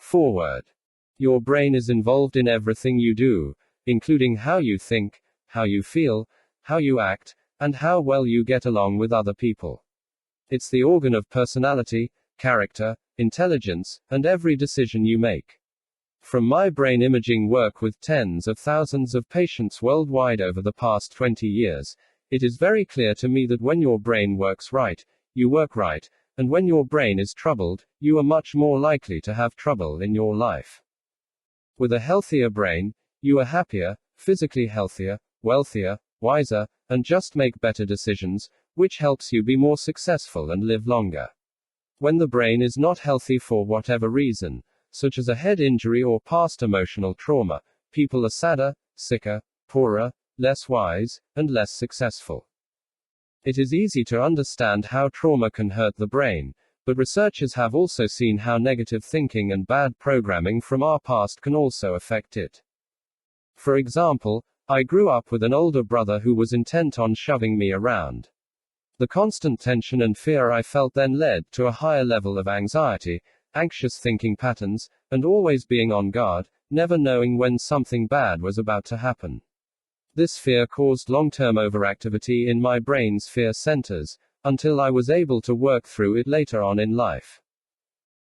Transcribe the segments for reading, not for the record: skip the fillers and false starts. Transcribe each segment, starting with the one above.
Forward. Your brain is involved in everything you do, including how you think, how you feel, how you act, and how well you get along with other people. It's the organ of personality, character, intelligence, and every decision you make. From my brain imaging work with tens of thousands of patients worldwide over the past 20 years, it is very clear to me that when your brain works right, you work right, and when your brain is troubled, you are much more likely to have trouble in your life. With a healthier brain, you are happier, physically healthier, wealthier, wiser, and just make better decisions, which helps you be more successful and live longer. When the brain is not healthy for whatever reason, such as a head injury or past emotional trauma, people are sadder, sicker, poorer, less wise, and less successful. It is easy to understand how trauma can hurt the brain, but researchers have also seen how negative thinking and bad programming from our past can also affect it. For example, I grew up with an older brother who was intent on shoving me around. The constant tension and fear I felt then led to a higher level of anxiety, anxious thinking patterns, and always being on guard, never knowing when something bad was about to happen. This fear caused long-term overactivity in my brain's fear centers, until I was able to work through it later on in life.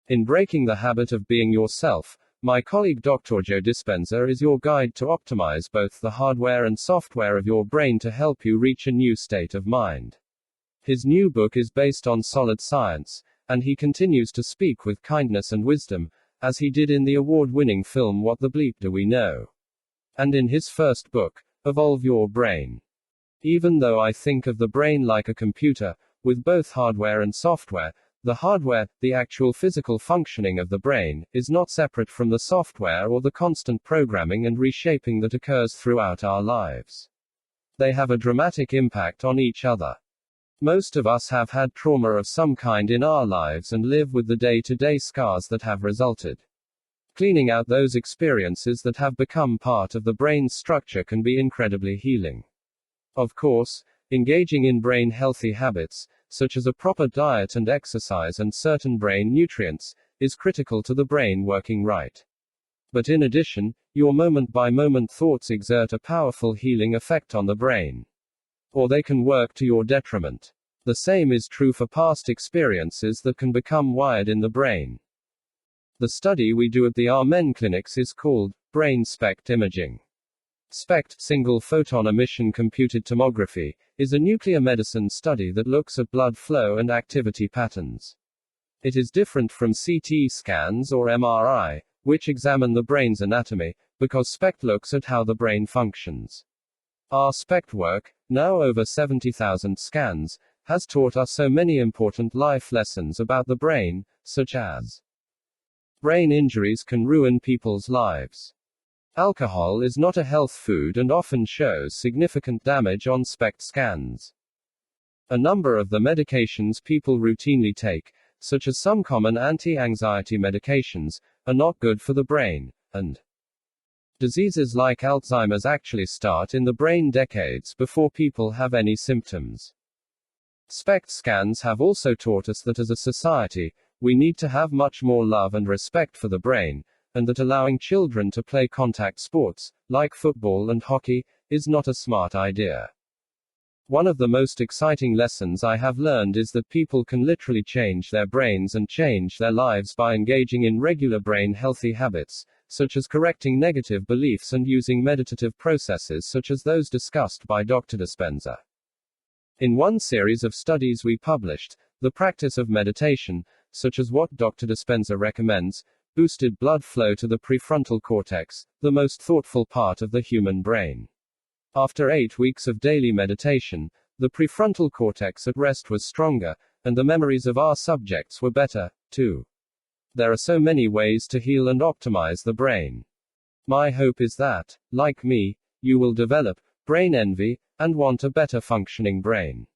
In Breaking the Habit of Being Yourself, my colleague Dr. Joe Dispenza is your guide to optimize both the hardware and software of your brain to help you reach a new state of mind. His new book is based on solid science, and he continues to speak with kindness and wisdom, as he did in the award-winning film What the Bleep Do We Know? And in his first book, Evolve Your Brain. Even though I think of the brain like a computer, with both hardware and software, the hardware, the actual physical functioning of the brain, is not separate from the software or the constant programming and reshaping that occurs throughout our lives. They have a dramatic impact on each other. Most of us have had trauma of some kind in our lives and live with the day-to-day scars that have resulted. Cleaning out those experiences that have become part of the brain's structure can be incredibly healing. Of course, engaging in brain-healthy habits, such as a proper diet and exercise and certain brain nutrients, is critical to the brain working right. But in addition, your moment-by-moment thoughts exert a powerful healing effect on the brain. Or they can work to your detriment. The same is true for past experiences that can become wired in the brain. The study we do at the Amen clinics is called brain SPECT imaging. SPECT, single photon emission computed tomography, is a nuclear medicine study that looks at blood flow and activity patterns. It is different from CT scans or MRI, which examine the brain's anatomy, because SPECT looks at how the brain functions. Our SPECT work, now over 70,000 scans, has taught us so many important life lessons about the brain, such as brain injuries can ruin people's lives. Alcohol is not a health food and often shows significant damage on SPECT scans. A number of the medications people routinely take, such as some common anti-anxiety medications, are not good for the brain, and diseases like Alzheimer's actually start in the brain decades before people have any symptoms. SPECT scans have also taught us that as a society, we need to have much more love and respect for the brain, and that allowing children to play contact sports, like football and hockey, is not a smart idea. One of the most exciting lessons I have learned is that people can literally change their brains and change their lives by engaging in regular brain-healthy habits, such as correcting negative beliefs and using meditative processes such as those discussed by Dr. Dispenza. In one series of studies we published, the practice of meditation, such as what Dr. Dispenza recommends, boosted blood flow to the prefrontal cortex, the most thoughtful part of the human brain. After 8 weeks of daily meditation, the prefrontal cortex at rest was stronger, and the memories of our subjects were better, too. There are so many ways to heal and optimize the brain. My hope is that, like me, you will develop brain envy and want a better functioning brain.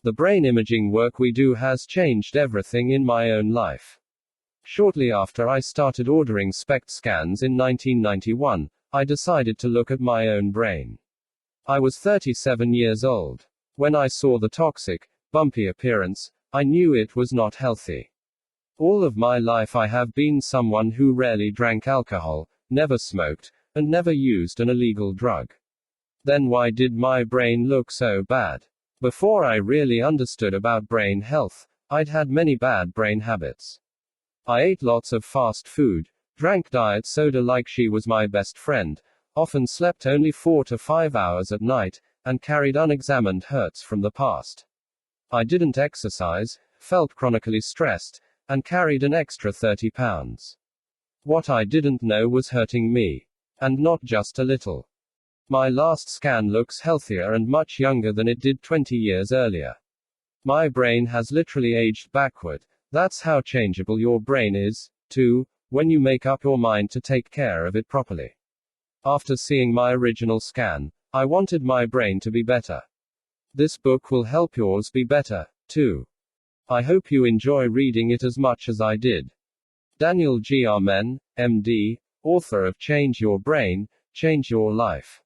The brain imaging work we do has changed everything in my own life. Shortly after I started ordering SPECT scans in 1991, I decided to look at my own brain. I was 37 years old. When I saw the toxic, bumpy appearance, I knew it was not healthy. All of my life I have been someone who rarely drank alcohol, never smoked, and never used an illegal drug. Then why did my brain look so bad? Before I really understood about brain health, I'd had many bad brain habits. I ate lots of fast food, drank diet soda like she was my best friend, often slept only 4 to 5 hours at night, and carried unexamined hurts from the past. I didn't exercise, felt chronically stressed, and carried an extra 30 pounds. What I didn't know was hurting me. And not just a little. My last scan looks healthier and much younger than it did 20 years earlier. My brain has literally aged backward. That's how changeable your brain is, too, when you make up your mind to take care of it properly. After seeing my original scan, I wanted my brain to be better. This book will help yours be better, too. I hope you enjoy reading it as much as I did. Daniel G. Amen, MD, author of Change Your Brain, Change Your Life.